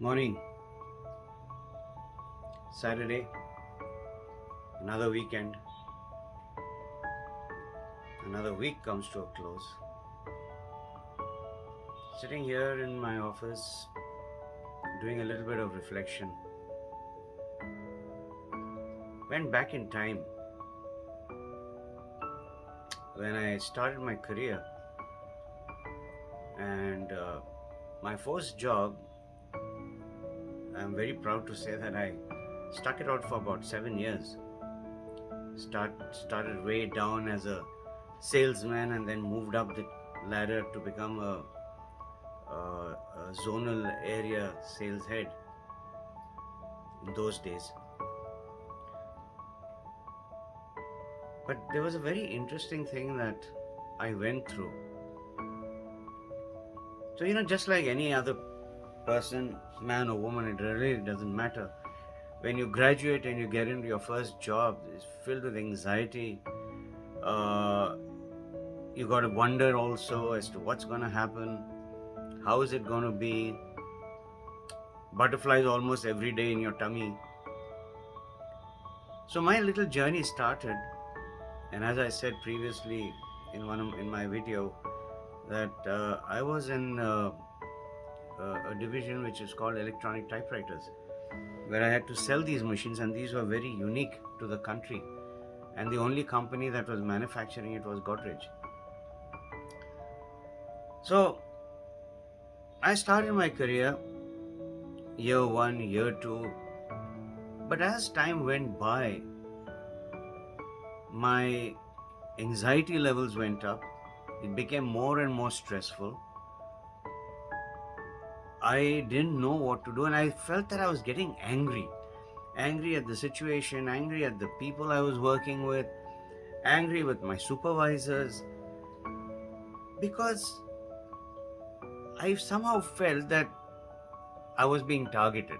Morning, Saturday, another weekend, another week comes to a close. Sitting here in my office, doing a little bit of reflection. Went back in time when I started my career, and my first job, I'm very proud to say that I stuck it out for about 7 years. Started way down as a salesman and then moved up the ladder to become a zonal area sales head in those days. But there was a very interesting thing that I went through. So, just like any other person, man or woman, it really doesn't matter. When you graduate and you get into your first job, it's filled with anxiety. You got to wonder also as to what's going to happen, how is it going to be. Butterflies almost every day in your tummy. So my little journey started, and as I said previously in my video, that I was in a division which is called electronic typewriters, where I had to sell these machines, and these were very unique to the country, and the only company that was manufacturing it was Godrej. So I started my career year 1, year 2, but as time went by, my anxiety levels went up. It became more and more stressful. I didn't know what to do, and I felt that I was getting angry at the situation, angry at the people I was working with, angry with my supervisors, because I somehow felt that I was being targeted.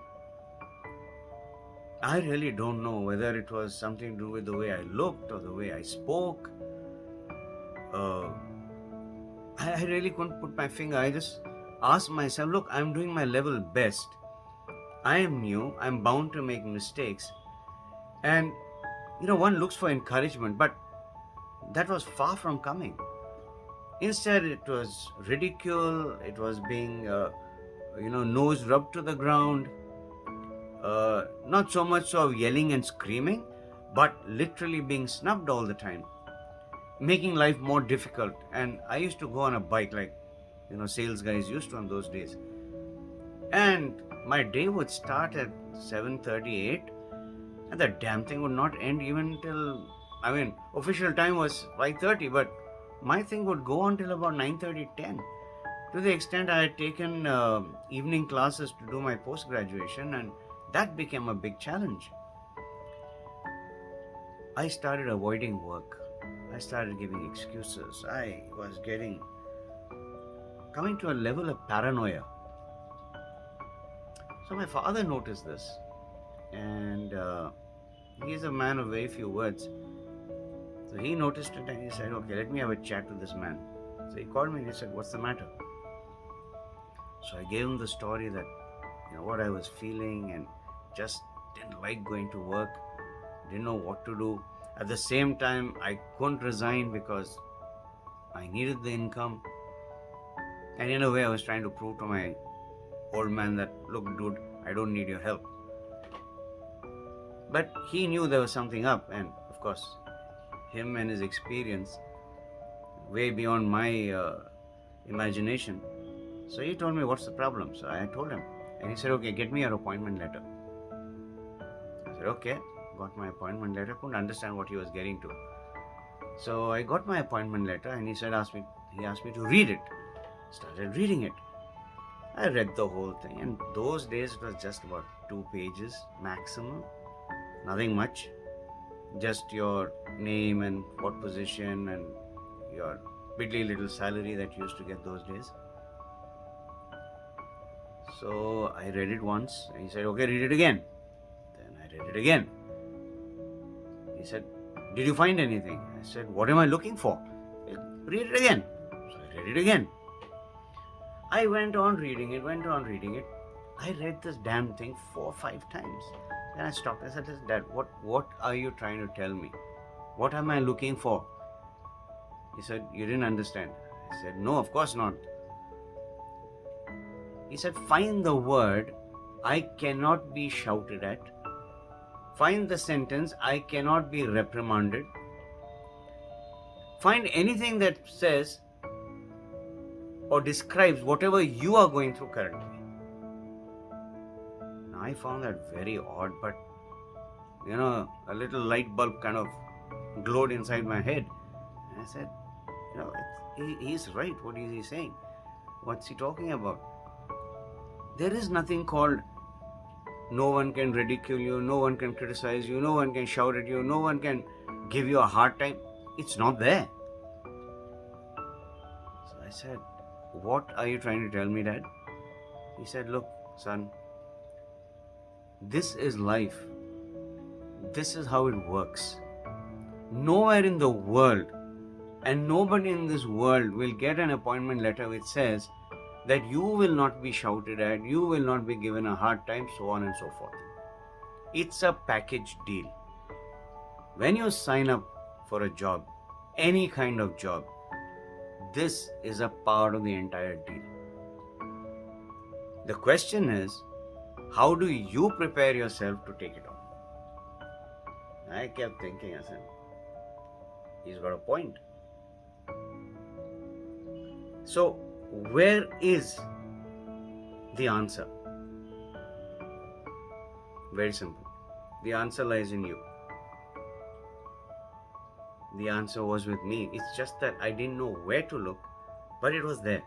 I really don't know whether it was something to do with the way I looked or the way I spoke. I really couldn't put my finger. I just asked myself, look, I'm doing my level best. I am new. I'm bound to make mistakes. And, one looks for encouragement, but that was far from coming. Instead, it was ridicule. It was being, nose rubbed to the ground. Not so much of yelling and screaming, but literally being snubbed all the time, making life more difficult. And I used to go on a bike like, sales guys used to on those days. And my day would start at 7:38, and the damn thing would not end even till, official time was 5:30, but my thing would go on till about 9:30, 10. To the extent I had taken evening classes to do my post-graduation, and that became a big challenge. I started avoiding work. I started giving excuses. I was coming to a level of paranoia. So my father noticed this, and he's a man of very few words. So he noticed it and he said, okay, let me have a chat with this man. So he called me and he said, what's the matter? So I gave him the story that, what I was feeling, and just didn't like going to work, didn't know what to do. At the same time, I couldn't resign because I needed the income. And in a way, I was trying to prove to my old man that, look, dude, I don't need your help. But he knew there was something up, and of course, him and his experience, way beyond my imagination. So he told me, what's the problem? So I told him, and he said, okay, get me your appointment letter. I said, okay, got my appointment letter. Couldn't understand what he was getting to. So I got my appointment letter, and he asked me to read it. Started reading it. I read the whole thing, and those days it was just about 2 pages maximum, nothing much, just your name and what position and your piddly little salary that you used to get those days. So I read it once, and he said, okay, read it again. Then I read it again. He said, did you find anything? I said, what am I looking for? Read it again. So I read it again. I went on reading it. I read this damn thing 4 or 5 times. Then I stopped. I said, Dad, what are you trying to tell me? What am I looking for? He said, you didn't understand. I said, no, of course not. He said, find the word I cannot be shouted at. Find the sentence I cannot be reprimanded. Find anything that says or describes whatever you are going through currently. Now, I found that very odd, but a little light bulb kind of glowed inside my head. And I said, he's right. What is he saying? What's he talking about? There is nothing called no one can ridicule you, no one can criticize you, no one can shout at you, no one can give you a hard time. It's not there. So I said, what are you trying to tell me, Dad? He said, look, son, this is life. This is how it works. Nowhere in the world and nobody in this world will get an appointment letter which says that you will not be shouted at, you will not be given a hard time, so on and so forth. It's a package deal. When you sign up for a job, any kind of job, this is a part of the entire deal. The question is, how do you prepare yourself to take it on? I kept thinking, I said, he's got a point. So, where is the answer? Very simple. The answer lies in you. The answer was with me. It's just that I didn't know where to look, but it was there.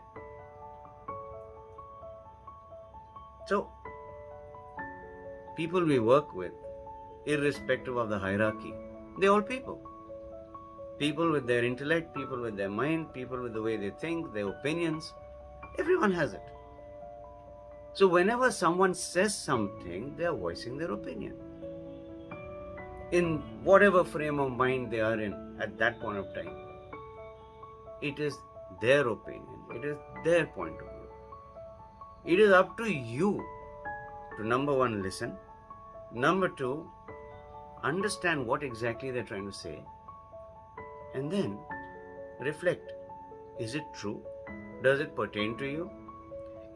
So, people we work with, irrespective of the hierarchy, they're all people. People with their intellect, people with their mind, people with the way they think, their opinions. Everyone has it. So whenever someone says something, they are voicing their opinion. In whatever frame of mind they are in at that point of time. It is their opinion. It is their point of view. It is up to you to, number one, listen. Number two, understand what exactly they're trying to say. And then reflect. Is it true? Does it pertain to you?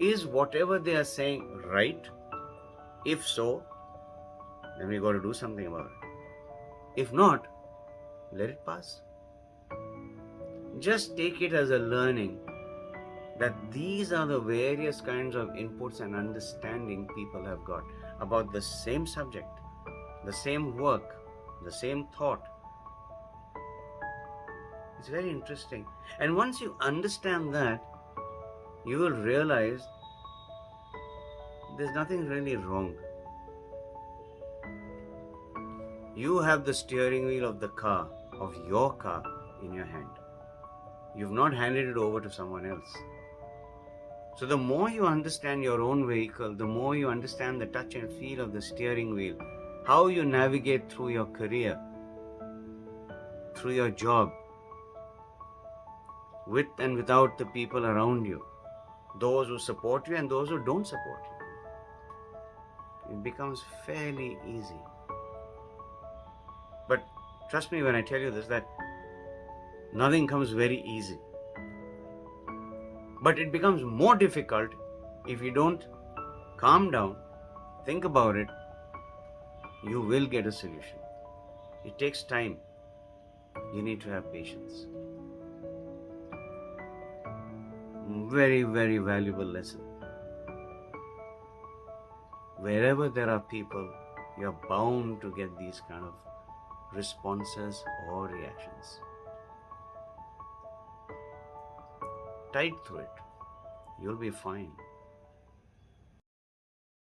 Is whatever they are saying right? If so, then we got to do something about it. If not, let it pass. Just take it as a learning that these are the various kinds of inputs and understanding people have got about the same subject, the same work, the same thought. It's very interesting. And once you understand that, you will realize there's nothing really wrong. You have the steering wheel of the car, of your car, in your hand. You've not handed it over to someone else. So the more you understand your own vehicle, the more you understand the touch and feel of the steering wheel, how you navigate through your career, through your job, with and without the people around you, those who support you and those who don't support you. It becomes fairly easy. But trust me when I tell you this, that nothing comes very easy. But it becomes more difficult if you don't calm down, think about it. You will get a solution. It takes time. You need to have patience. Very, very valuable lesson. Wherever there are people, you're bound to get these kind of responses or reactions. Tide through it. You'll be fine.